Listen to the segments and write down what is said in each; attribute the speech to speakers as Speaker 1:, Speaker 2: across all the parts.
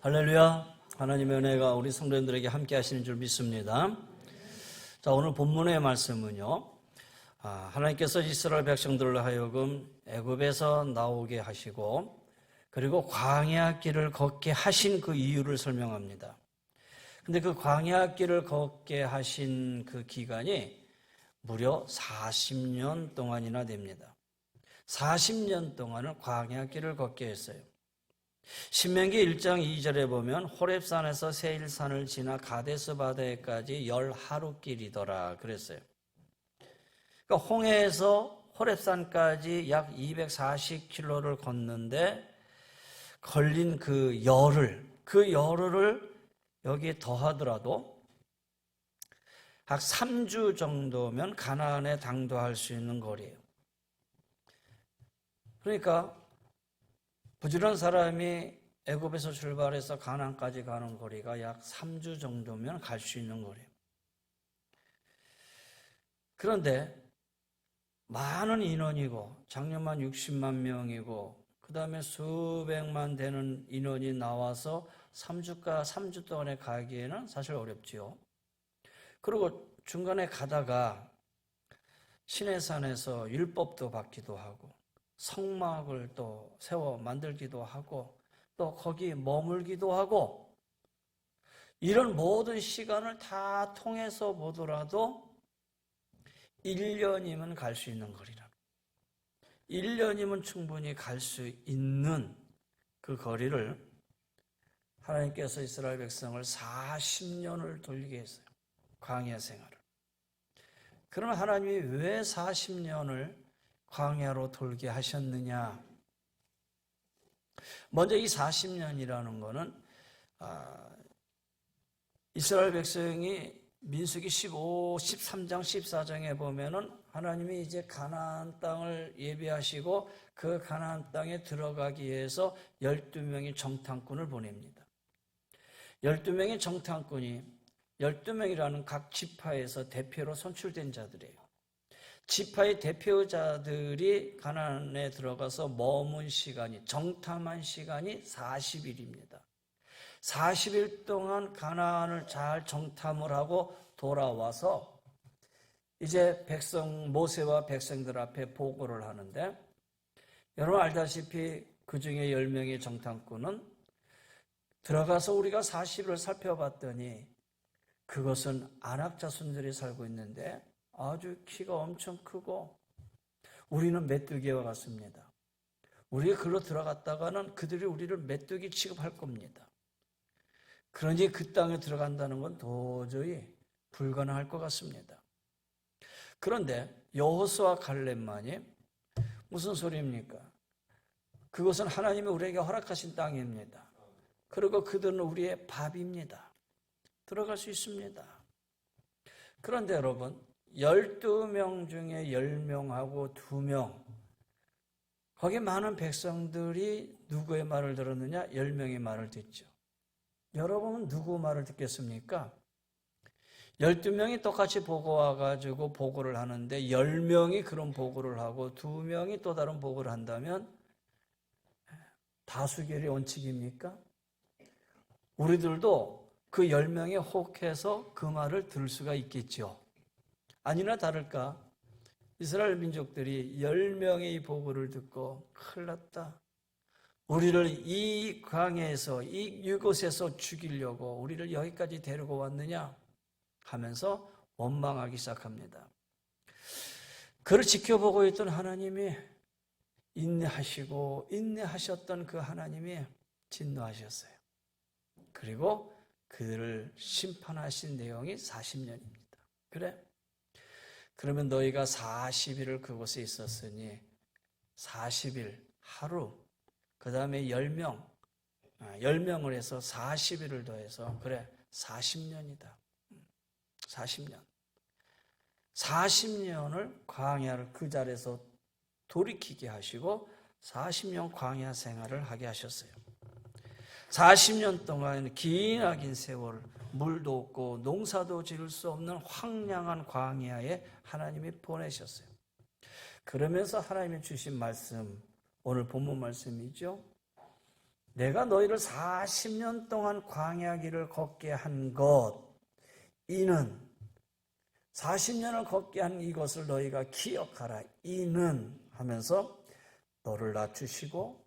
Speaker 1: 할렐루야. 하나님의 은혜가 우리 성도님들에게 함께 하시는 줄 믿습니다. 자, 오늘 본문의 말씀은요, 하나님께서 이스라엘 백성들로 하여금 애굽에서 나오게 하시고 그리고 광야 길을 걷게 하신 그 이유를 설명합니다. 근데 그 광야 길을 걷게 하신 그 기간이 무려 40년 동안이나 됩니다. 40년 동안을 광야 길을 걷게 했어요. 신명기 1장 2절에 보면 호렙산에서 세일산을 지나 가데스 바네까지 10하루길이더라 그랬어요. 그러니까 홍해에서 호렙산까지 약 240km를 걷는데 걸린 그 열흘을 여기에 더하더라도 약 3주 정도면 가나안에 당도할 수 있는 거리예요. 그러니까 부지런한 사람이 애굽에서 출발해서 가나안까지 가는 거리가 약 3주 정도면 갈 수 있는 거리예요. 그런데 많은 인원이고 작년만 60만 명이고 그 다음에 수백만 되는 인원이 나와서 3주 동안에 가기에는 사실 어렵지요. 그리고 중간에 가다가 시내산에서 율법도 받기도 하고 성막을 또 세워 만들기도 하고 또 거기 머물기도 하고 이런 모든 시간을 다 통해서 보더라도 1년이면 갈 수 있는 거리라. 1년이면 충분히 갈 수 있는 그 거리를 하나님께서 이스라엘 백성을 40년을 돌리게 했어요. 광야 생활을. 그러면 하나님이 왜 40년을 광야로 돌게 하셨느냐? 먼저 이 40년이라는 것은 이스라엘 백성이 민수기 15, 13장, 14장에 보면은 하나님이 이제 가나안 땅을 예비하시고 그 가나안 땅에 들어가기 위해서 12명의 정탐꾼을 보냅니다. 12명의 정탐꾼이 12명이라는 각 지파에서 대표로 선출된 자들이에요. 지파의 대표자들이 가나안에 들어가서 머문 시간이, 정탐한 시간이 40일입니다. 40일 동안 가나안을 잘 정탐을 하고 돌아와서 이제 모세와 백성들 앞에 보고를 하는데, 여러분 알다시피 그 중에 10명의 정탐꾼은 들어가서 우리가 40일을 살펴봤더니 그것은 아낙 자손들이 살고 있는데 아주 키가 엄청 크고 우리는 메뚜기와 같습니다. 우리가 글로 들어갔다가는 그들이 우리를 메뚜기 취급할 겁니다. 그러니 그 땅에 들어간다는 건 도저히 불가능할 것 같습니다. 그런데 여호수아 갈렙만이 무슨 소리입니까? 그것은 하나님이 우리에게 허락하신 땅입니다. 그리고 그들은 우리의 밥입니다. 들어갈 수 있습니다. 그런데 여러분 12명 중에 10명하고 2명 거기 많은 백성들이 누구의 말을 들었느냐? 10명의 말을 듣죠. 여러분은 누구 말을 듣겠습니까? 12명이 똑같이 와가지고 보고를 하는데 10명이 그런 보고를 하고 2명이 또 다른 보고를 한다면 다수결이 원칙입니까? 우리들도 그 10명에 혹해서 그 말을 들을 수가 있겠죠. 아니나 다를까 이스라엘 민족들이 10명의 이 보고를 듣고 큰일 났다. 우리를 이 광야에서 이곳에서 죽이려고 우리를 여기까지 데리고 왔느냐 하면서 원망하기 시작합니다. 그를 지켜보고 있던 하나님이 인내하셨던 그 하나님이 진노하셨어요. 그리고 그들을 심판하신 내용이 40년입니다. 그래? 그러면 너희가 40일을 그곳에 있었으니 40일 하루 그 다음에 10명을 해서 40일을 더해서 그래 40년이다. 40년. 40년을 광야를 그 자리에서 돌이키게 하시고 40년 광야 생활을 하게 하셨어요. 40년 동안 기나긴 세월 물도 없고 농사도 지을 수 없는 황량한 광야에 하나님이 보내셨어요. 그러면서 하나님이 주신 말씀, 오늘 본문 말씀이죠. 내가 너희를 40년 동안 광야 길을 걷게 한 것, 이는 40년을 걷게 한 이것을 너희가 기억하라. 이는 하면서 너를 낮추시고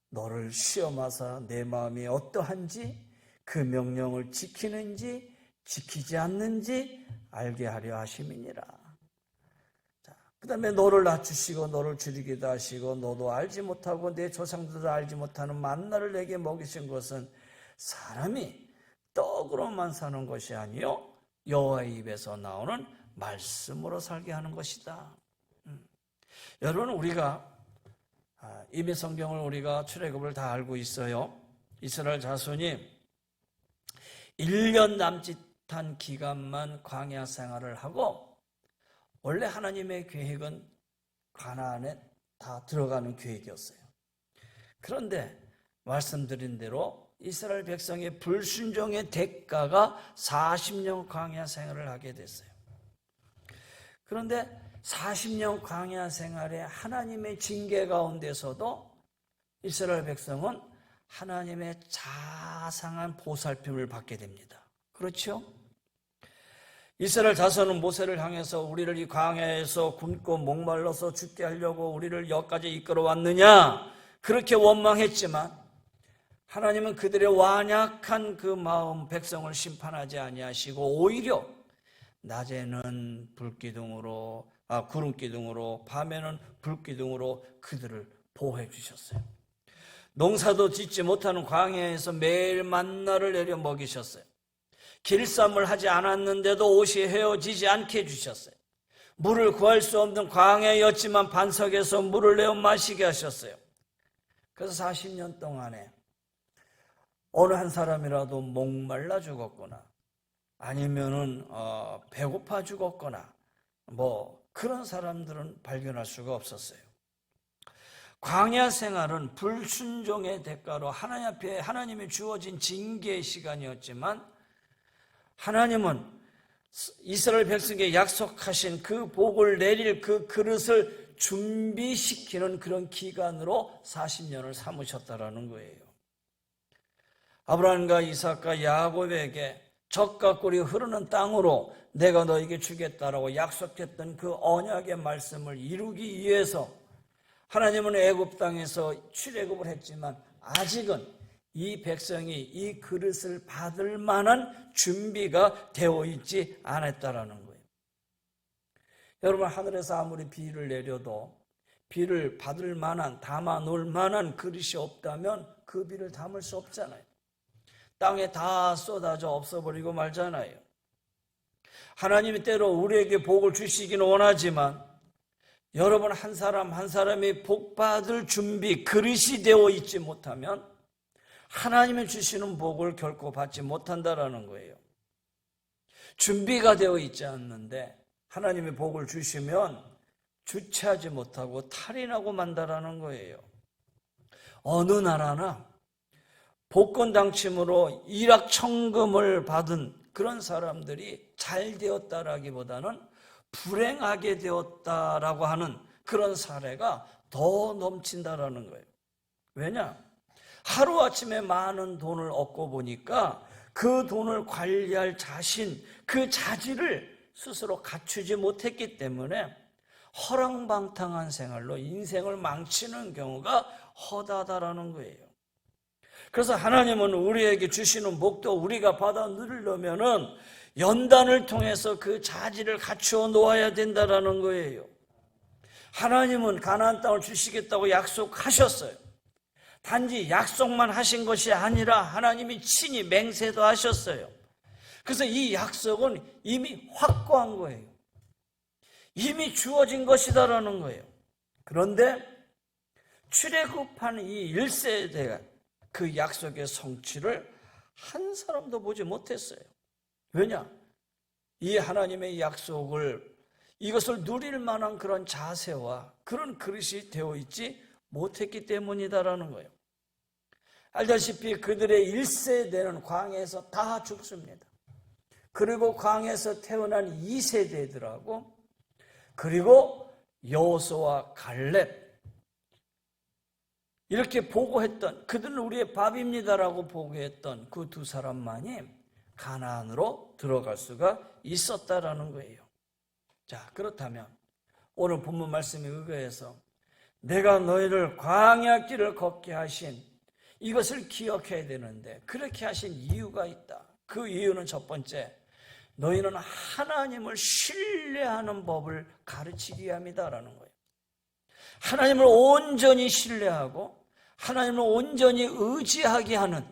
Speaker 1: 너를 시험하사 내 마음이 어떠한지 그 명령을 지키는지 지키지 않는지 알게 하려 하심이니라. 그 다음에 너를 낮추시고 너를 줄이기도 하시고 너도 알지 못하고 내 조상들도 알지 못하는 만나를 내게 먹이신 것은 사람이 떡으로만 사는 것이 아니요 여호와의 입에서 나오는 말씀으로 살게 하는 것이다. 여러분, 우리가 이미 성경을 우리가 출애굽을 다 알고 있어요. 이스라엘 자손이 1년 남짓한 기간만 광야 생활을 하고, 원래 하나님의 계획은 가나안에 다 들어가는 계획이었어요. 그런데 말씀드린 대로 이스라엘 백성의 불순종의 대가가 40년 광야 생활을 하게 됐어요. 그런데 40년 광야 생활에 하나님의 징계 가운데서도 이스라엘 백성은 하나님의 자상한 보살핌을 받게 됩니다. 그렇죠? 이스라엘 자손은 모세를 향해서 우리를 이 광야에서 굶고 목말라서 죽게 하려고 우리를 여기까지 이끌어왔느냐, 그렇게 원망했지만 하나님은 그들의 완약한 그 마음, 백성을 심판하지 아니하시고 오히려 낮에는 구름기둥으로 밤에는 불기둥으로 그들을 보호해 주셨어요. 농사도 짓지 못하는 광야에서 매일 만나를 내려 먹이셨어요. 길쌈을 하지 않았는데도 옷이 헤어지지 않게 해주셨어요. 물을 구할 수 없는 광야였지만 반석에서 물을 내어 마시게 하셨어요. 그래서 40년 동안에 어느 한 사람이라도 목말라 죽었거나 아니면은 배고파 죽었거나 그런 사람들은 발견할 수가 없었어요. 광야 생활은 불순종의 대가로 하나님 앞에 하나님이 주어진 징계의 시간이었지만, 하나님은 이스라엘 백성에게 약속하신 그 복을 내릴 그 그릇을 준비시키는 그런 기간으로 40년을 삼으셨다라는 거예요. 아브라함과 이삭과 야곱에게 젖과 꿀이 흐르는 땅으로 내가 너에게 주겠다라고 약속했던 그 언약의 말씀을 이루기 위해서 하나님은 애굽 땅에서 출애굽을 했지만 아직은 이 백성이 이 그릇을 받을 만한 준비가 되어 있지 않았다라는 거예요. 여러분, 하늘에서 아무리 비를 내려도 비를 받을 만한, 담아 놓을 만한 그릇이 없다면 그 비를 담을 수 없잖아요. 땅에 다 쏟아져 없어버리고 말잖아요. 하나님이 때로 우리에게 복을 주시기는 원하지만 여러분 한 사람 한 사람이 복받을 준비, 그릇이 되어 있지 못하면 하나님이 주시는 복을 결코 받지 못한다라는 거예요. 준비가 되어 있지 않는데 하나님이 복을 주시면 주체하지 못하고 탈인하고 만다라는 거예요. 어느 나라나 복권당첨으로 일확천금을 받은 그런 사람들이 잘 되었다라기보다는 불행하게 되었다라고 하는 그런 사례가 더 넘친다라는 거예요. 왜냐? 하루아침에 많은 돈을 얻고 보니까 그 돈을 관리할 자신, 그 자질을 스스로 갖추지 못했기 때문에 허랑방탕한 생활로 인생을 망치는 경우가 허다하다라는 거예요. 그래서 하나님은 우리에게 주시는 복도 우리가 받아 누리려면은 연단을 통해서 그 자질을 갖추어 놓아야 된다라는 거예요. 하나님은 가나안 땅을 주시겠다고 약속하셨어요. 단지 약속만 하신 것이 아니라 하나님이 친히 맹세도 하셨어요. 그래서 이 약속은 이미 확고한 거예요. 이미 주어진 것이다라는 거예요. 그런데 출애굽한 이 1세대가 그 약속의 성취를 한 사람도 보지 못했어요. 왜냐? 이 하나님의 약속을, 이것을 누릴 만한 그런 자세와 그런 그릇이 되어 있지 못했기 때문이다라는 거예요. 알다시피 그들의 1세대는 광야에서 다 죽습니다. 그리고 광야에서 태어난 2세대들하고 그리고 여호수아와 갈렙, 이렇게 보고했던, 그들은 우리의 밥입니다라고 보고했던 그 두 사람만이 가나안으로 들어갈 수가 있었다라는 거예요. 자, 그렇다면 오늘 본문 말씀에 의거해서 내가 너희를 광야 길을 걷게 하신 이것을 기억해야 되는데, 그렇게 하신 이유가 있다. 그 이유는 첫 번째, 너희는 하나님을 신뢰하는 법을 가르치기 위함이다라는 거예요. 하나님을 온전히 신뢰하고 하나님을 온전히 의지하게 하는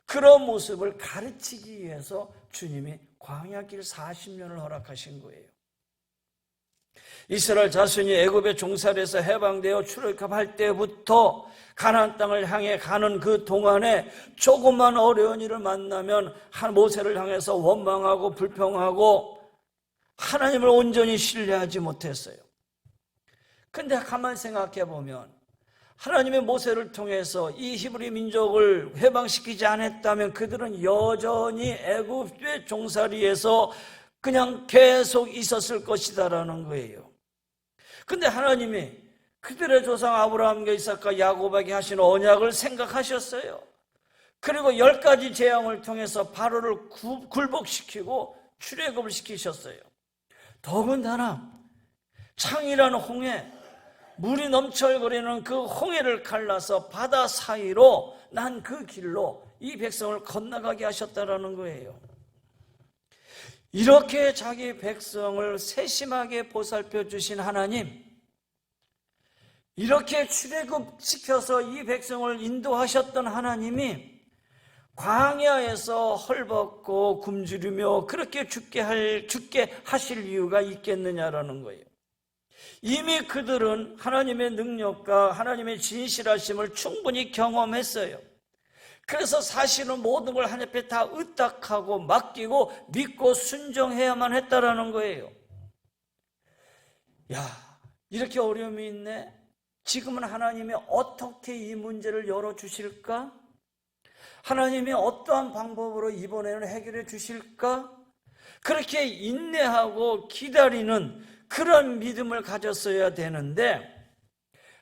Speaker 1: 그런 모습을 가르치기 위해서 주님이 광야길 40년을 허락하신 거예요. 이스라엘 자손이 애굽의 종살이에서 해방되어 출애굽할 때부터 가나안 땅을 향해 가는 그 동안에 조금만 어려운 일을 만나면 모세를 향해서 원망하고 불평하고 하나님을 온전히 신뢰하지 못했어요. 근데 가만히 생각해 보면 하나님의 모세를 통해서 이 히브리 민족을 해방시키지 않았다면 그들은 여전히 애굽의 종살이에서 그냥 계속 있었을 것이다라는 거예요. 근데 하나님이 그들의 조상 아브라함과 이삭과 야곱에게 하신 언약을 생각하셨어요. 그리고 10가지 재앙을 통해서 바로를 굴복시키고 출애굽을 시키셨어요. 더군다나 창이라는 홍해, 물이 넘쳐거리는 그 홍해를 갈라서 바다 사이로 난 그 길로 이 백성을 건너가게 하셨다라는 거예요. 이렇게 자기 백성을 세심하게 보살펴 주신 하나님, 이렇게 출애굽시켜서 이 백성을 인도하셨던 하나님이 광야에서 헐벗고 굶주리며 그렇게 죽게 하실 이유가 있겠느냐라는 거예요. 이미 그들은 하나님의 능력과 하나님의 진실하심을 충분히 경험했어요. 그래서 사실은 모든 걸 하나님 앞에 다 의탁하고 맡기고 믿고 순종해야만 했다라는 거예요. 야, 이렇게 어려움이 있네. 지금은 하나님이 어떻게 이 문제를 열어주실까? 하나님이 어떠한 방법으로 이번에는 해결해 주실까? 그렇게 인내하고 기다리는 그런 믿음을 가졌어야 되는데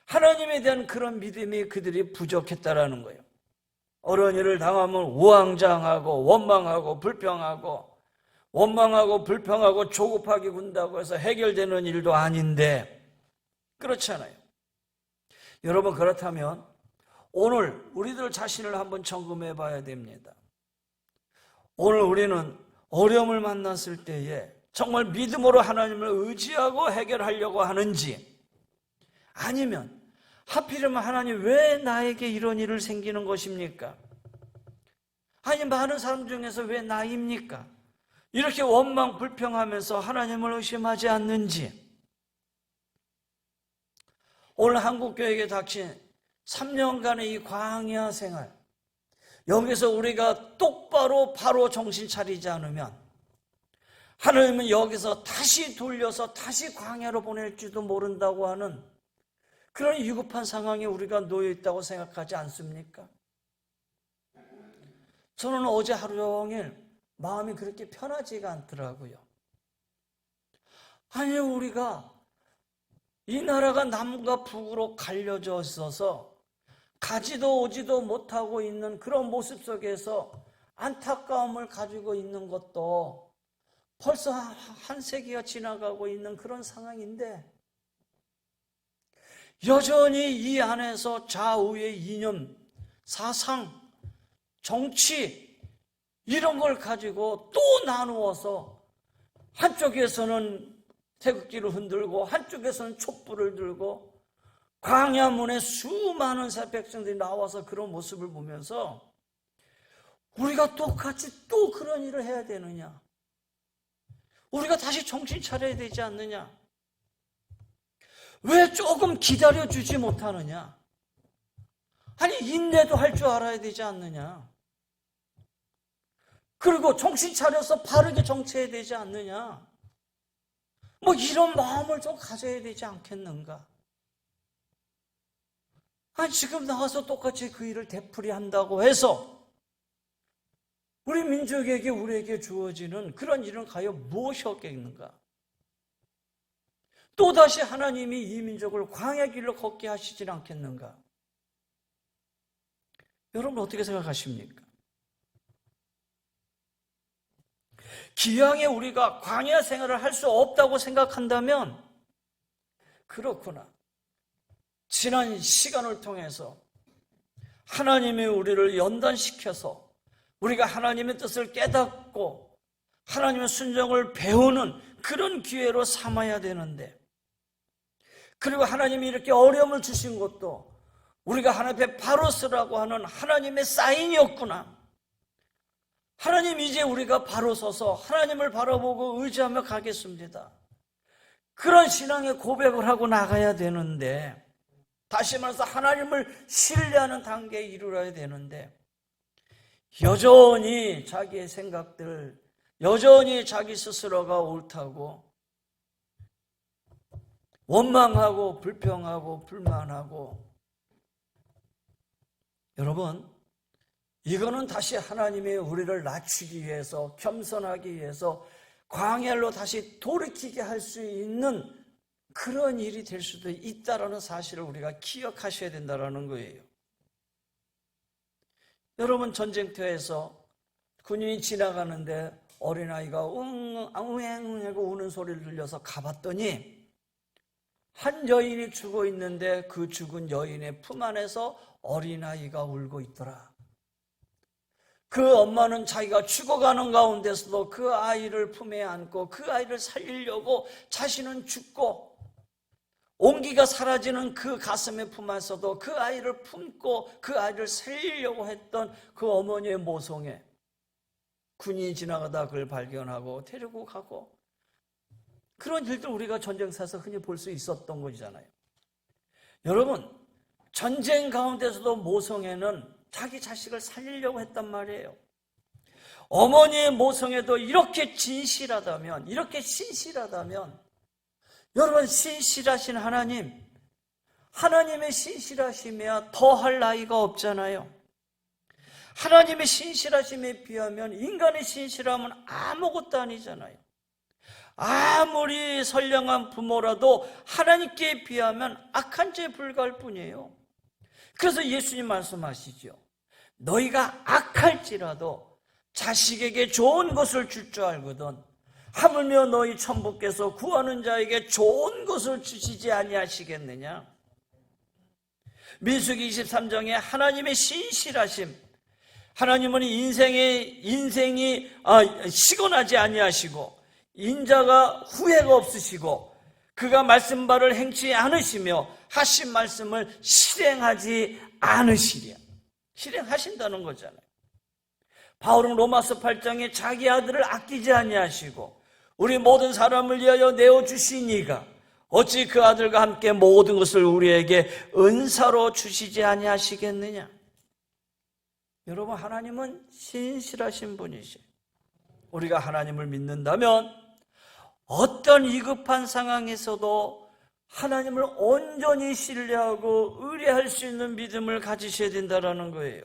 Speaker 1: 하나님에 대한 그런 믿음이 그들이 부족했다라는 거예요. 어려운 일을 당하면 우왕좌왕하고 원망하고 불평하고 조급하게 군다고 해서 해결되는 일도 아닌데, 그렇잖아요. 여러분, 그렇다면 오늘 우리들 자신을 한번 점검해 봐야 됩니다. 오늘 우리는 어려움을 만났을 때에 정말 믿음으로 하나님을 의지하고 해결하려고 하는지, 아니면 하필이면 하나님 왜 나에게 이런 일을 생기는 것입니까? 아니, 많은 사람 중에서 왜 나입니까? 이렇게 원망 불평하면서 하나님을 의심하지 않는지, 오늘 한국교회에 닥친 3년간의 이 광야 생활, 여기서 우리가 똑바로 바로 정신 차리지 않으면 하나님은 여기서 다시 돌려서 다시 광야로 보낼지도 모른다고 하는 그런 위급한 상황에 우리가 놓여 있다고 생각하지 않습니까? 저는 어제 하루 종일 마음이 그렇게 편하지가 않더라고요. 아니, 우리가 이 나라가 남과 북으로 갈려져 있어서 가지도 오지도 못하고 있는 그런 모습 속에서 안타까움을 가지고 있는 것도 벌써 한 세기가 지나가고 있는 그런 상황인데, 여전히 이 안에서 좌우의 이념, 사상, 정치 이런 걸 가지고 또 나누어서 한쪽에서는 태극기를 흔들고 한쪽에서는 촛불을 들고 광야문에 수많은 백성들이 나와서 그런 모습을 보면서 우리가 똑같이 또 그런 일을 해야 되느냐? 우리가 다시 정신 차려야 되지 않느냐? 왜 조금 기다려주지 못하느냐? 아니, 인내도 할 줄 알아야 되지 않느냐? 그리고 정신 차려서 바르게 정치해야 되지 않느냐? 뭐 이런 마음을 좀 가져야 되지 않겠는가? 아니, 지금 나와서 똑같이 그 일을 되풀이한다고 해서 우리 민족에게, 우리에게 주어지는 그런 일은 과연 무엇이었겠는가? 또다시 하나님이 이 민족을 광야 길로 걷게 하시진 않겠는가? 여러분 어떻게 생각하십니까? 기왕에 우리가 광야 생활을 할 수 없다고 생각한다면 그렇구나. 지난 시간을 통해서 하나님이 우리를 연단시켜서 우리가 하나님의 뜻을 깨닫고 하나님의 순종을 배우는 그런 기회로 삼아야 되는데, 그리고 하나님이 이렇게 어려움을 주신 것도 우리가 하나님 앞에 바로 서라고 하는 하나님의 사인이었구나. 하나님, 이제 우리가 바로 서서 하나님을 바라보고 의지하며 가겠습니다. 그런 신앙의 고백을 하고 나가야 되는데, 다시 말해서 하나님을 신뢰하는 단계에 이르러야 되는데, 여전히 자기의 생각들, 여전히 자기 스스로가 옳다고 원망하고 불평하고 불만하고, 여러분, 이거는 다시 하나님의 우리를 낮추기 위해서, 겸손하기 위해서 광야로 다시 돌이키게 할 수 있는 그런 일이 될 수도 있다는 사실을 우리가 기억하셔야 된다는 거예요. 여러분, 전쟁터에서 군인이 지나가는데 어린아이가 웅웅 하고 우는 소리를 들려서 가봤더니 한 여인이 죽어 있는데 그 죽은 여인의 품 안에서 어린아이가 울고 있더라. 그 엄마는 자기가 죽어가는 가운데서도 그 아이를 품에 안고 그 아이를 살리려고 자신은 죽고 온기가 사라지는 그 가슴의 품 안에서도 그 아이를 품고 그 아이를 살리려고 했던 그 어머니의 모성에 군인이 지나가다 그걸 발견하고 데리고 가고, 그런 일들 우리가 전쟁사에서 흔히 볼 수 있었던 것이잖아요. 여러분, 전쟁 가운데서도 모성애는 자기 자식을 살리려고 했단 말이에요. 어머니의 모성애도 이렇게 진실하다면, 이렇게 신실하다면, 여러분, 신실하신 하나님, 하나님의 신실하심이야 더할 나위가 없잖아요. 하나님의 신실하심에 비하면 인간의 신실함은 아무것도 아니잖아요. 아무리 선량한 부모라도 하나님께 비하면 악한 죄에 불과할 뿐이에요. 그래서 예수님 말씀하시죠. 너희가 악할지라도 자식에게 좋은 것을 줄 줄 알거든 하물며 너희 천부께서 구하는 자에게 좋은 것을 주시지 아니하시겠느냐. 민수기 23장에 하나님의 신실하심, 하나님은 인생이 시건하지 아니하시고 인자가 후회가 없으시고 그가 말씀 바를 행치 않으시며 하신 말씀을 실행하지 않으시랴. 실행하신다는 거잖아요. 바울은 로마서 8장에 자기 아들을 아끼지 아니하시고 우리 모든 사람을 위하여 내어주시니가 어찌 그 아들과 함께 모든 것을 우리에게 은사로 주시지 아니하시겠느냐. 여러분, 하나님은 신실하신 분이시에요. 우리가 하나님을 믿는다면 어떤 위급한 상황에서도 하나님을 온전히 신뢰하고 의뢰할 수 있는 믿음을 가지셔야 된다는 거예요.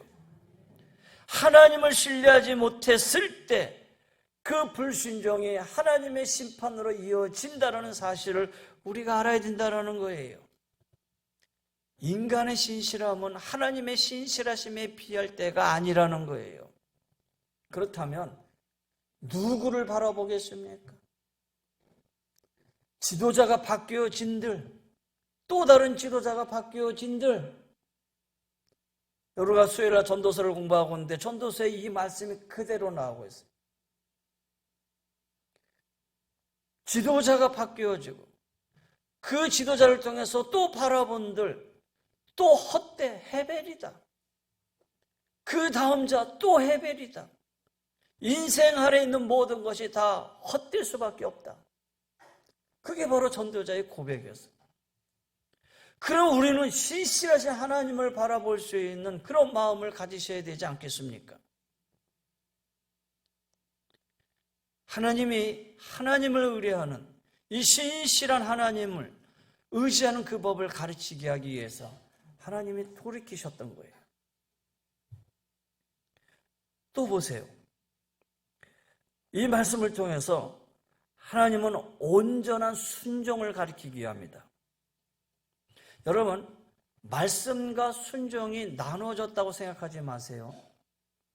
Speaker 1: 하나님을 신뢰하지 못했을 때 그 불순종이 하나님의 심판으로 이어진다는 사실을 우리가 알아야 된다는 거예요. 인간의 신실함은 하나님의 신실하심에 비할 때가 아니라는 거예요. 그렇다면 누구를 바라보겠습니까? 지도자가 바뀌어진들, 또 다른 지도자가 바뀌어진들, 여러가 수요일날 전도서를 공부하고 있는데 전도서에 이 말씀이 그대로 나오고 있어요. 지도자가 바뀌어지고 그 지도자를 통해서 또 바라본들 또 헛돼, 헤벨이다. 그 다음 자 또 헤벨이다. 인생 아래 있는 모든 것이 다 헛될 수밖에 없다. 그게 바로 전도자의 고백이었어요. 그럼 우리는 신실하신 하나님을 바라볼 수 있는 그런 마음을 가지셔야 되지 않겠습니까? 하나님이 하나님을 의뢰하는 이 신실한 하나님을 의지하는 그 법을 가르치게 하기 위해서 하나님이 돌이키셨던 거예요. 또 보세요. 이 말씀을 통해서 하나님은 온전한 순종을 가르치기 위함이다. 여러분, 말씀과 순종이 나눠졌다고 생각하지 마세요.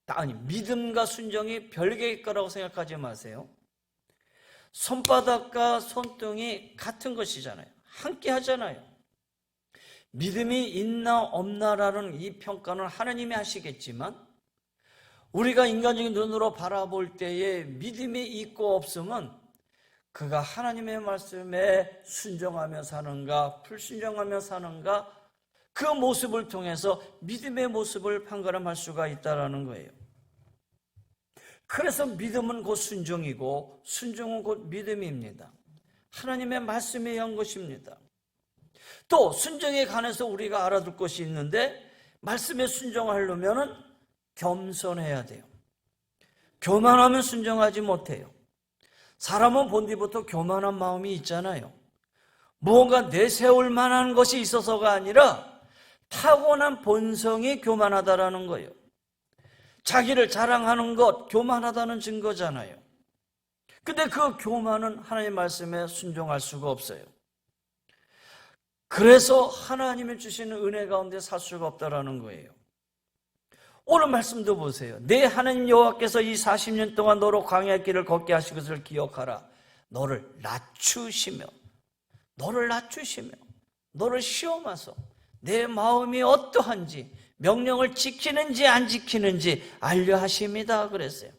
Speaker 1: 아니, 믿음과 순종이 별개일 거라고 생각하지 마세요. 손바닥과 손등이 같은 것이잖아요. 함께 하잖아요. 믿음이 있나 없나라는 이 평가는 하나님이 하시겠지만 우리가 인간적인 눈으로 바라볼 때에 믿음이 있고 없음은 그가 하나님의 말씀에 순종하며 사는가 불순종하며 사는가 그 모습을 통해서 믿음의 모습을 판가름할 수가 있다는 거예요. 그래서 믿음은 곧 순종이고 순종은 곧 믿음입니다. 하나님의 말씀에 의한 것입니다. 또 순종에 관해서 우리가 알아둘 것이 있는데 말씀에 순종하려면 겸손해야 돼요. 교만하면 순종하지 못해요. 사람은 본디부터 교만한 마음이 있잖아요. 무언가 내세울 만한 것이 있어서가 아니라 타고난 본성이 교만하다라는 거예요. 자기를 자랑하는 것 교만하다는 증거잖아요. 근데 그 교만은 하나님의 말씀에 순종할 수가 없어요. 그래서 하나님이 주시는 은혜 가운데 살 수가 없다라는 거예요. 오늘 말씀도 보세요. 내 하나님 여호와께서 이 40년 동안 너로 광야 길을 걷게 하신 것을 기억하라. 너를 낮추시며 너를 시험하소 내 마음이 어떠한지 명령을 지키는지 안 지키는지 알려 하십니다 그랬어요.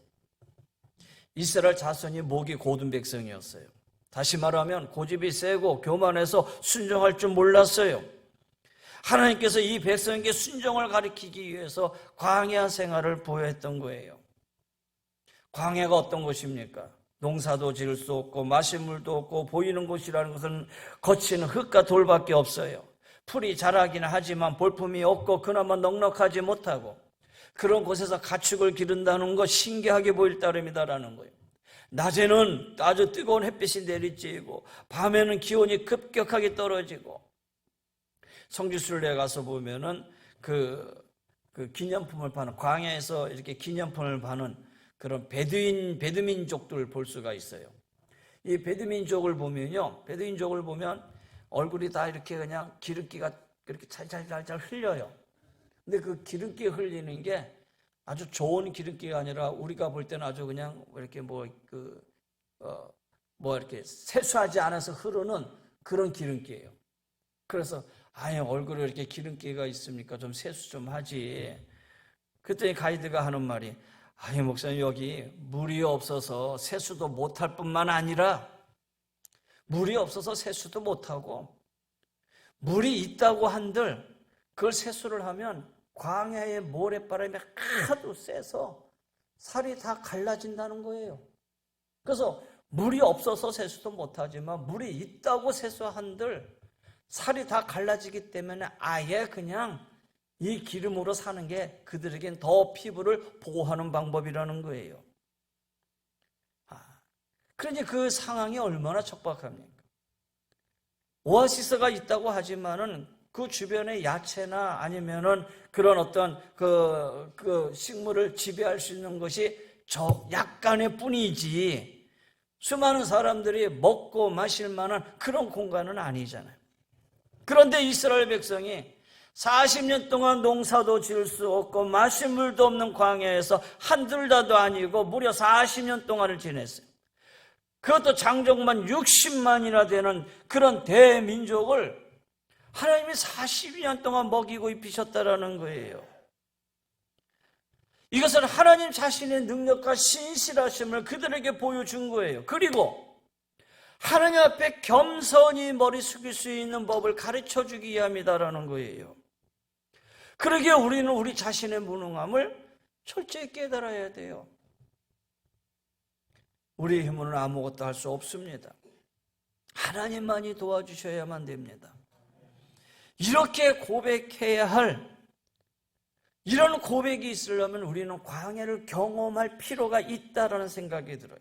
Speaker 1: 이스라엘 자손이 목이 고든 백성이었어요. 다시 말하면 고집이 세고 교만해서 순종할 줄 몰랐어요. 하나님께서 이 백성에게 순종을 가르치기 위해서 광야 생활을 보여했던 거예요. 광야가 어떤 것입니까? 농사도 지을 수 없고 마실 물도 없고 보이는 곳이라는 것은 거친 흙과 돌밖에 없어요. 풀이 자라기는 하지만 볼품이 없고 그나마 넉넉하지 못하고 그런 곳에서 가축을 기른다는 것 신기하게 보일 따름이다라는 거예요. 낮에는 아주 뜨거운 햇빛이 내리쬐고 밤에는 기온이 급격하게 떨어지고 성지순례에 가서 보면은 그 기념품을 파는 광야에서 이렇게 기념품을 파는 그런 베두민족들을 볼 수가 있어요. 이 베두민족을 보면요, 베두민족을 보면 얼굴이 다 이렇게 그냥 기름기가 그렇게 잘 흘려요. 근데 그 기름기 흘리는 게 아주 좋은 기름기가 아니라 우리가 볼 때는 아주 그냥 이렇게 이렇게 세수하지 않아서 흐르는 그런 기름기예요. 그래서 아니 얼굴에 이렇게 기름기가 있습니까? 좀 세수 좀 하지. 그랬더니 가이드가 하는 말이 아니 목사님 여기 물이 없어서 세수도 못할 뿐만 아니라 물이 없어서 세수도 못하고 물이 있다고 한들 그걸 세수를 하면 광야의 모래바람이 하도 세서 살이 다 갈라진다는 거예요. 그래서 물이 없어서 세수도 못하지만 물이 있다고 세수한들 살이 다 갈라지기 때문에 아예 그냥 이 기름으로 사는 게 그들에겐 더 피부를 보호하는 방법이라는 거예요. 그러니 그 상황이 얼마나 척박합니까? 오아시스가 있다고 하지만은 그 주변에 야채나 아니면은 그런 어떤 그 식물을 지배할 수 있는 것이 약간의 뿐이지 수많은 사람들이 먹고 마실 만한 그런 공간은 아니잖아요. 그런데 이스라엘 백성이 40년 동안 농사도 지을 수 없고 마실 물도 없는 광야에서 한둘다도 아니고 무려 40년 동안을 지냈어요. 그것도 장정만 60만이나 되는 그런 대민족을 하나님이 40년 동안 먹이고 입히셨다라는 거예요. 이것은 하나님 자신의 능력과 신실하심을 그들에게 보여준 거예요. 그리고 하나님 앞에 겸손히 머리 숙일 수 있는 법을 가르쳐주기 위함이다라는 거예요. 그러기에 우리는 우리 자신의 무능함을 철저히 깨달아야 돼요. 우리의 힘으로는 아무것도 할 수 없습니다. 하나님만이 도와주셔야만 됩니다. 이렇게 고백해야 할 이런 고백이 있으려면 우리는 광야를 경험할 필요가 있다라는 생각이 들어요.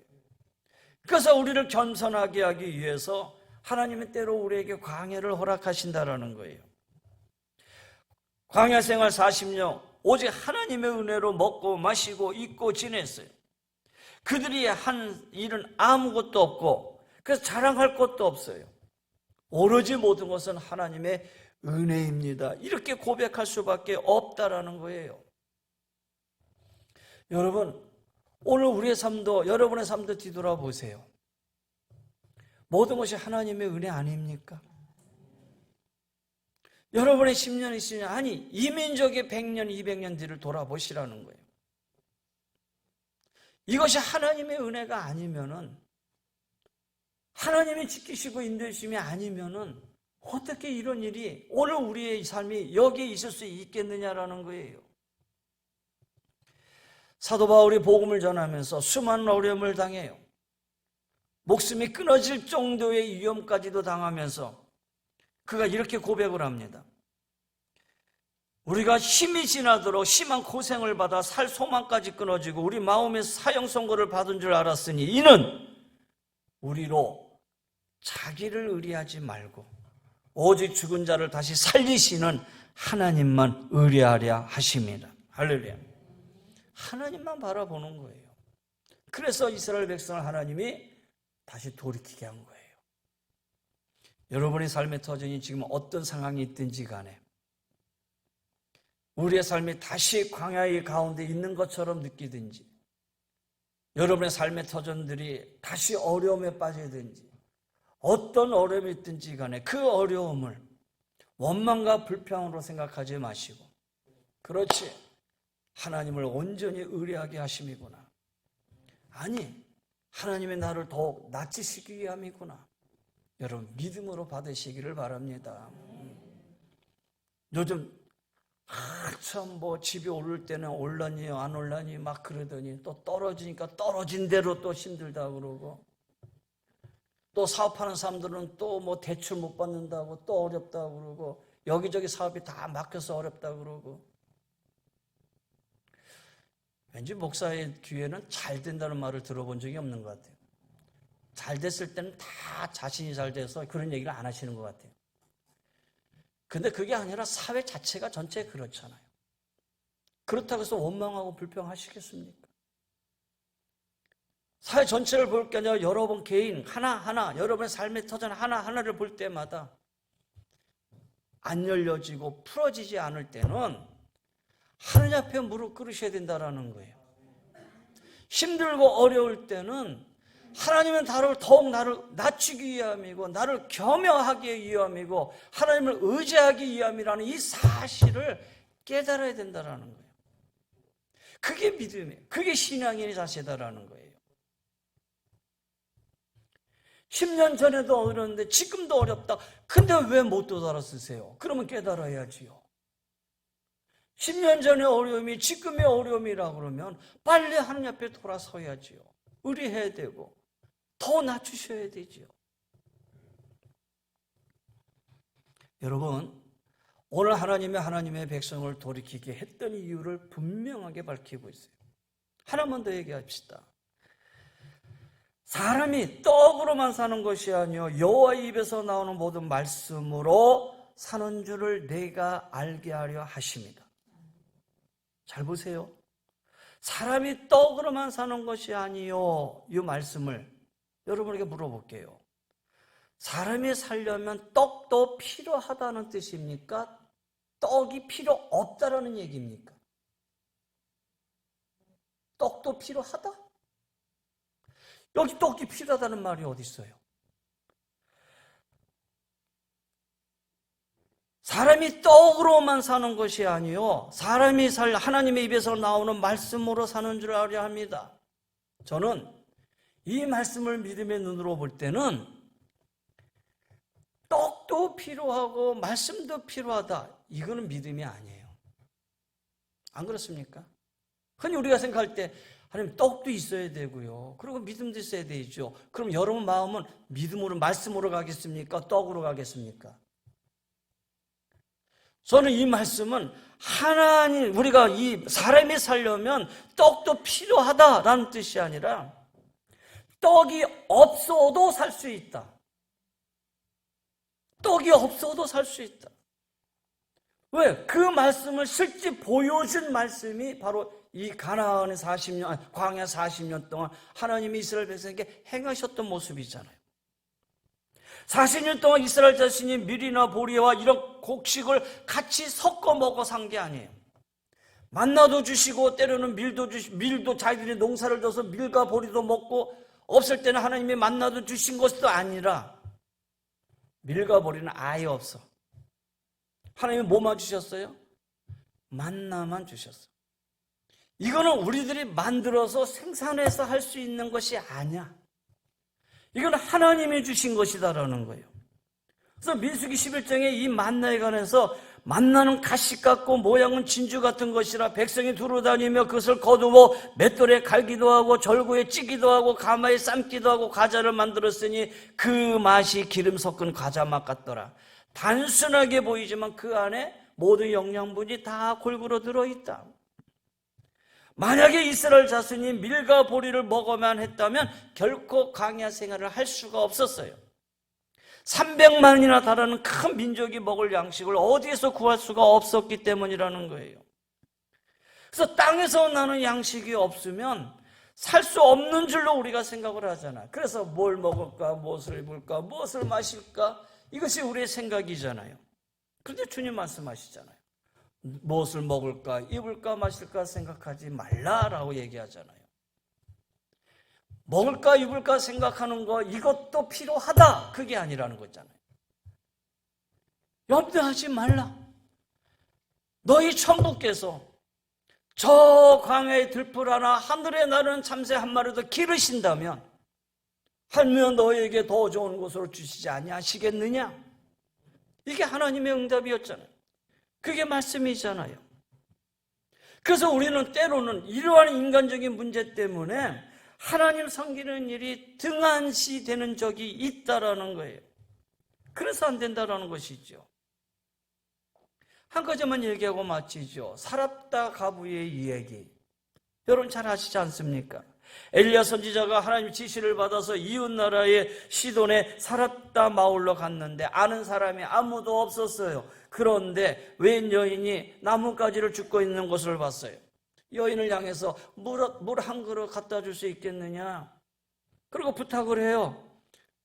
Speaker 1: 그래서 우리를 겸손하게 하기 위해서 하나님은 때로 우리에게 광야를 허락하신다라는 거예요. 광야 생활 40년 오직 하나님의 은혜로 먹고 마시고 입고 지냈어요. 그들이 한 일은 아무것도 없고 그래서 자랑할 것도 없어요. 오로지 모든 것은 하나님의 은혜입니다. 이렇게 고백할 수밖에 없다라는 거예요. 여러분, 오늘 우리의 삶도, 여러분의 삶도 뒤돌아보세요. 모든 것이 하나님의 은혜 아닙니까? 여러분의 10년, 20년, 아니 이 민족의 100년, 200년 뒤를 돌아보시라는 거예요. 이것이 하나님의 은혜가 아니면은, 하나님이 지키시고 인도하심이 아니면은 어떻게 이런 일이 오늘 우리의 삶이 여기에 있을 수 있겠느냐라는 거예요. 사도 바울이 복음을 전하면서 수많은 어려움을 당해요. 목숨이 끊어질 정도의 위험까지도 당하면서 그가 이렇게 고백을 합니다. 우리가 힘이 지나도록 심한 고생을 받아 살 소망까지 끊어지고 우리 마음에 사형 선고를 받은 줄 알았으니 이는 우리로 자기를 의리하지 말고 오직 죽은 자를 다시 살리시는 하나님만 의리하려 하심이라. 할렐루야. 하나님만 바라보는 거예요. 그래서 이스라엘 백성을 하나님이 다시 돌이키게 한 거예요. 여러분의 삶의 터전이 지금 어떤 상황이 있든지 간에 우리의 삶이 다시 광야의 가운데 있는 것처럼 느끼든지, 여러분의 삶의 터전들이 다시 어려움에 빠지든지, 어떤 어려움이 있든지 간에 그 어려움을 원망과 불평으로 생각하지 마시고, 그렇지, 하나님을 온전히 의뢰하게 하심이구나, 아니 하나님의 나를 더욱 낮추시기 위함이구나, 여러분 믿음으로 받으시기를 바랍니다. 요즘 한참 집이 오를 때는 올라니 안 올라니 막 그러더니 또 떨어지니까 떨어진 대로 또 힘들다 그러고, 또 사업하는 사람들은 또 대출 못 받는다고 또 어렵다 그러고, 여기저기 사업이 다 막혀서 어렵다 그러고, 왠지 목사의 귀에는 잘 된다는 말을 들어본 적이 없는 것 같아요. 잘 됐을 때는 다 자신이 잘 돼서 그런 얘기를 안 하시는 것 같아요. 근데 그게 아니라 사회 자체가 전체 그렇잖아요. 그렇다고 해서 원망하고 불평하시겠습니까? 사회 전체를 볼 게 아니라 여러분 개인 하나하나, 여러분의 삶의 터전 하나하나를 볼 때마다 안 열려지고 풀어지지 않을 때는 하느님 앞에 무릎 꿇으셔야 된다는 거예요. 힘들고 어려울 때는 하나님은 더욱 나를 낮추기 위함이고 나를 겸허하기 위함이고 하나님을 의지하기 위함이라는 이 사실을 깨달아야 된다는 거예요. 그게 믿음이에요. 그게 신앙인의 자세다라는 거예요. 10년 전에도 어려웠는데 지금도 어렵다. 근데 왜 못 알아쓰세요? 그러면 깨달아야지요. 10년 전의 어려움이 지금의 어려움이라 그러면 빨리 하나님 앞에 돌아서야지요. 의리해야 되고 더 낮추셔야 되지요. 여러분, 오늘 하나님의 백성을 돌이키게 했던 이유를 분명하게 밝히고 있어요. 하나만 더 얘기합시다. 사람이 떡으로만 사는 것이 아니요 여호와의 입에서 나오는 모든 말씀으로 사는 줄을 내가 알게 하려 하심이다. 잘 보세요. 사람이 떡으로만 사는 것이 아니요, 이 말씀을 여러분에게 물어볼게요. 사람이 살려면 떡도 필요하다는 뜻입니까? 떡이 필요 없다라는 얘기입니까? 떡도 필요하다? 여기 떡이 필요하다는 말이 어디 있어요? 사람이 떡으로만 사는 것이 아니요 사람이 하나님의 입에서 나오는 말씀으로 사는 줄 알아야 합니다. 저는 이 말씀을 믿음의 눈으로 볼 때는 떡도 필요하고 말씀도 필요하다, 이거는 믿음이 아니에요. 안 그렇습니까? 흔히 우리가 생각할 때 하나님 떡도 있어야 되고요, 그리고 믿음도 있어야 되죠. 그럼 여러분 마음은 믿음으로 말씀으로 가겠습니까? 떡으로 가겠습니까? 저는 이 말씀은 하나님, 우리가 이 사람이 살려면 떡도 필요하다라는 뜻이 아니라 떡이 없어도 살 수 있다. 떡이 없어도 살 수 있다. 왜? 그 말씀을 실제 보여준 말씀이 바로 이 가나안의 40년, 광야 40년 동안 하나님이 이스라엘 백성에게 행하셨던 모습이잖아요. 40년 동안 이스라엘 자신이 밀이나 보리와 이런 곡식을 같이 섞어 먹어 산 게 아니에요. 만나도 주시고 때로는 밀도 자기들이 농사를 져서 밀과 보리도 먹고, 없을 때는 하나님이 만나도 주신 것도 아니라 밀과 보리는 아예 없어. 하나님이 뭐만 주셨어요? 만나만 주셨어. 이거는 우리들이 만들어서 생산해서 할 수 있는 것이 아니야. 이건 하나님이 주신 것이다라는 거예요. 그래서 민수기 11장에 이 만나에 관해서 만나는 가시 같고 모양은 진주 같은 것이라 백성이 두루 다니며 그것을 거두어 맷돌에 갈기도 하고 절구에 찌기도 하고 가마에 삶기도 하고 과자를 만들었으니 그 맛이 기름 섞은 과자 맛 같더라. 단순하게 보이지만 그 안에 모든 영양분이 다 골고루 들어있다. 만약에 이스라엘 자손이 밀과 보리를 먹어만 했다면 결코 광야 생활을 할 수가 없었어요. 300만이나 달하는 큰 민족이 먹을 양식을 어디에서 구할 수가 없었기 때문이라는 거예요. 그래서 땅에서 나는 양식이 없으면 살 수 없는 줄로 우리가 생각을 하잖아. 그래서 뭘 먹을까, 무엇을 입을까, 무엇을 마실까, 이것이 우리의 생각이잖아요. 그런데 주님 말씀하시잖아요. 무엇을 먹을까, 입을까, 마실까 생각하지 말라라고 얘기하잖아요. 먹을까, 입을까 생각하는 거, 이것도 필요하다, 그게 아니라는 거잖아요. 염려하지 말라. 너희 천부께서 저 광야의 들풀 하나, 하늘에 나르는 참새 한 마리도 기르신다면 하면 너에게 더 좋은 곳으로 주시지 아니하시겠느냐? 이게 하나님의 응답이었잖아요. 그게 말씀이잖아요. 그래서 우리는 때로는 이러한 인간적인 문제 때문에 하나님 섬기는 일이 등한시되는 적이 있다라는 거예요. 그래서 안 된다라는 것이죠. 한 가지만 얘기하고 마치죠. 사랍다 가부의 이야기. 여러분 잘 아시지 않습니까? 엘리야 선지자가 하나님 지시를 받아서 이웃나라의 시돈에 사랍다 마을로 갔는데 아는 사람이 아무도 없었어요. 그런데 웬 여인이 나뭇가지를 줍고 있는 것을 봤어요. 여인을 향해서 물 한 그릇 갖다 줄 수 있겠느냐? 그리고 부탁을 해요.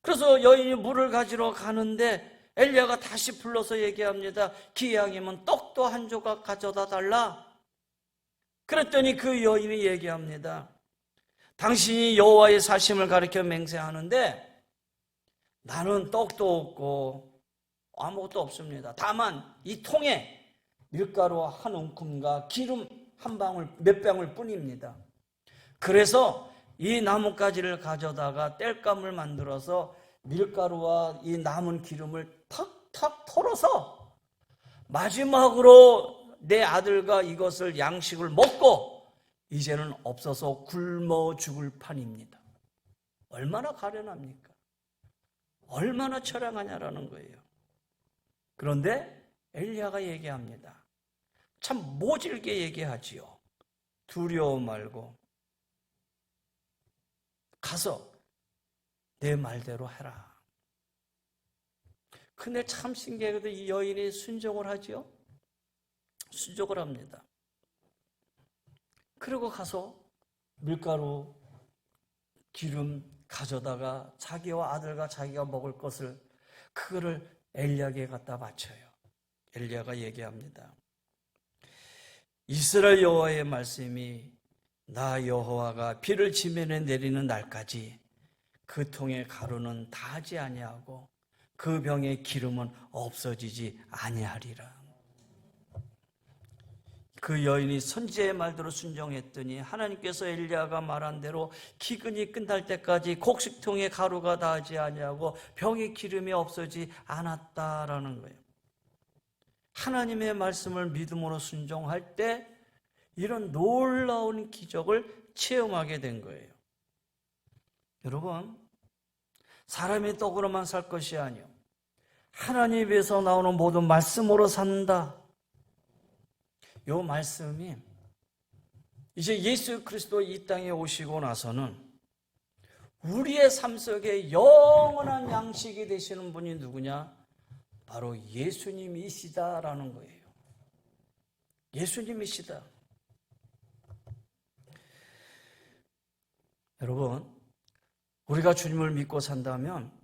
Speaker 1: 그래서 여인이 물을 가지러 가는데 엘리야가 다시 불러서 얘기합니다. 기왕이면 떡도 한 조각 가져다 달라. 그랬더니 그 여인이 얘기합니다. 당신이 여호와의 사심을 가리켜 맹세하는데 나는 떡도 없고 아무것도 없습니다. 다만 이 통에 밀가루 한 움큼과 기름 한 방울, 몇 방울 뿐입니다. 그래서 이 나뭇가지를 가져다가 땔감을 만들어서 밀가루와 이 남은 기름을 탁탁 털어서 마지막으로 내 아들과 이것을 양식을 먹고 이제는 없어서 굶어 죽을 판입니다. 얼마나 가련합니까? 얼마나 처량하냐라는 거예요. 그런데 엘리야가 얘기합니다. 참 모질게 얘기하지요. 두려워 말고 가서 내 말대로 해라. 근데 참 신기하게도 이 여인이 순종을 하지요. 순종을 합니다. 그리고 가서 밀가루, 기름 가져다가 자기와 아들과 자기가 먹을 것을 그거를 엘리야에게 갖다 바쳐요. 엘리야가 얘기합니다. 이스라엘 여호와의 말씀이 나 여호와가 비를 지면에 내리는 날까지 그 통의 가루는 다하지 아니하고 그 병의 기름은 없어지지 아니하리라. 그 여인이 선지자의 말대로 순종했더니 하나님께서 엘리야가 말한 대로 기근이 끝날 때까지 곡식통에 가루가 닿지 아니하고 병의 기름이 없어지지 않았다라는 거예요. 하나님의 말씀을 믿음으로 순종할 때 이런 놀라운 기적을 체험하게 된 거예요. 여러분, 사람의 떡으로만 살 것이 아니요 하나님 입에서 나오는 모든 말씀으로 산다. 이 말씀이 이제 예수 그리스도 이 땅에 오시고 나서는 우리의 삶 속에 영원한 양식이 되시는 분이 누구냐? 바로 예수님이시다라는 거예요. 예수님이시다. 여러분, 우리가 주님을 믿고 산다면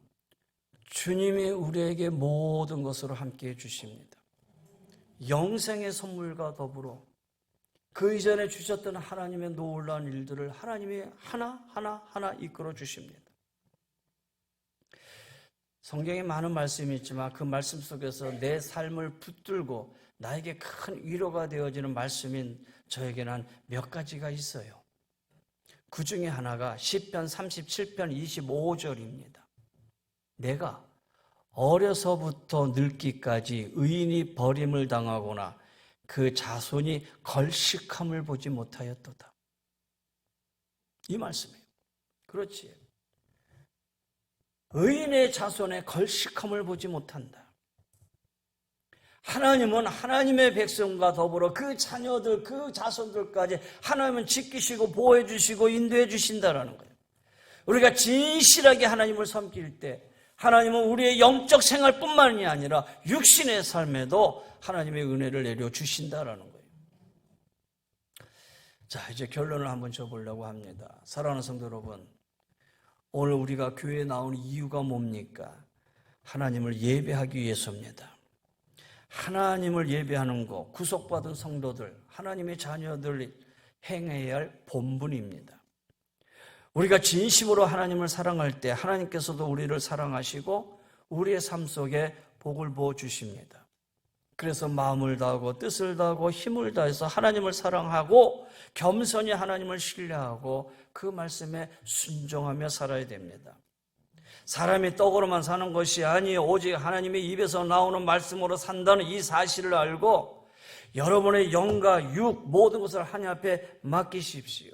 Speaker 1: 주님이 우리에게 모든 것으로 함께해 주십니다. 영생의 선물과 더불어 그 이전에 주셨던 하나님의 놀라운 일들을 하나님이 하나하나 이끌어 주십니다. 성경에 많은 말씀이 있지만 그 말씀 속에서 내 삶을 붙들고 나에게 큰 위로가 되어지는 말씀인 저에게는 몇 가지가 있어요. 그 중에 하나가 시편 37편 25절입니다. 내가 어려서부터 늙기까지 의인이 버림을 당하거나 그 자손이 걸식함을 보지 못하였도다. 이 말씀이에요. 그렇지. 의인의 자손의 걸식함을 보지 못한다. 하나님은 하나님의 백성과 더불어 그 자녀들, 그 자손들까지 하나님은 지키시고 보호해 주시고 인도해 주신다라는 거예요. 우리가 진실하게 하나님을 섬길 때 하나님은 우리의 영적 생활뿐만이 아니라 육신의 삶에도 하나님의 은혜를 내려주신다라는 거예요. 자, 이제 결론을 한번 줘보려고 합니다. 사랑하는 성도 여러분, 오늘 우리가 교회에 나온 이유가 뭡니까? 하나님을 예배하기 위해서입니다. 하나님을 예배하는 것, 구속받은 성도들, 하나님의 자녀들이 행해야 할 본분입니다. 우리가 진심으로 하나님을 사랑할 때 하나님께서도 우리를 사랑하시고 우리의 삶 속에 복을 부어주십니다. 그래서 마음을 다하고 뜻을 다하고 힘을 다해서 하나님을 사랑하고 겸손히 하나님을 신뢰하고 그 말씀에 순종하며 살아야 됩니다. 사람이 떡으로만 사는 것이 아니에요. 오직 하나님의 입에서 나오는 말씀으로 산다는 이 사실을 알고 여러분의 영과 육 모든 것을 하나님 앞에 맡기십시오.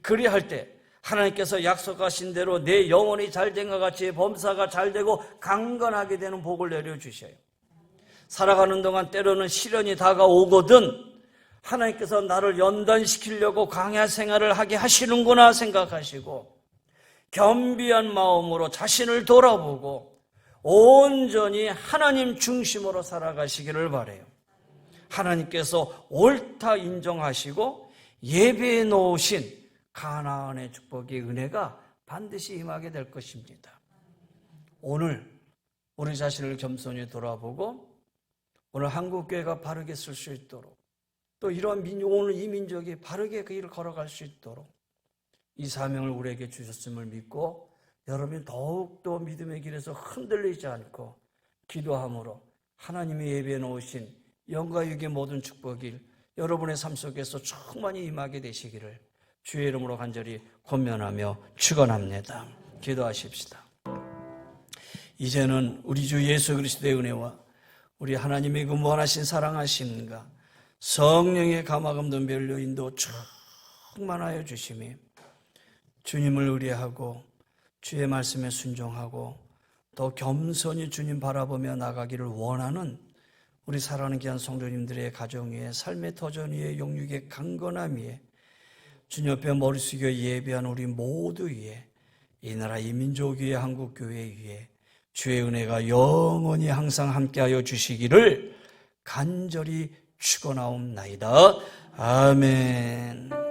Speaker 1: 그리할 때 하나님께서 약속하신 대로 내 영혼이 잘된 것 같이 범사가 잘되고 강건하게 되는 복을 내려주셔요. 살아가는 동안 때로는 시련이 다가오거든 하나님께서 나를 연단시키려고 광야 생활을 하게 하시는구나 생각하시고 겸비한 마음으로 자신을 돌아보고 온전히 하나님 중심으로 살아가시기를 바라요. 하나님께서 옳다 인정하시고 예배해 놓으신 가나안의 축복의 은혜가 반드시 임하게 될 것입니다. 오늘 우리 자신을 겸손히 돌아보고 오늘 한국교회가 바르게 쓸 수 있도록 또 이러한 오늘 이 민족이 바르게 그 일을 걸어갈 수 있도록 이 사명을 우리에게 주셨음을 믿고 여러분이 더욱더 믿음의 길에서 흔들리지 않고 기도함으로 하나님이 예배해 놓으신 영과 육의 모든 축복이 여러분의 삶 속에서 충만히 임하게 되시기를 주의 이름으로 간절히 권면하며 축원합니다. 기도하십시다. 이제는 우리 주 예수 그리스도의 은혜와 우리 하나님의 그 무한하신 사랑하심과 성령의 감화 감동 별로 인도 충만하여 주심이 주님을 의뢰하고 주의 말씀에 순종하고 더 겸손히 주님 바라보며 나가기를 원하는 우리 사랑하는 귀한 성도님들의 가정 위에 삶의 터전 위에 영육의 강건함 위에 주님 옆에 머리 숙여 예배한 우리 모두 위에 이 나라 이 민족 위에 한국교회 위에 주의 은혜가 영원히 항상 함께하여 주시기를 간절히 축원하옵나이다. 아멘.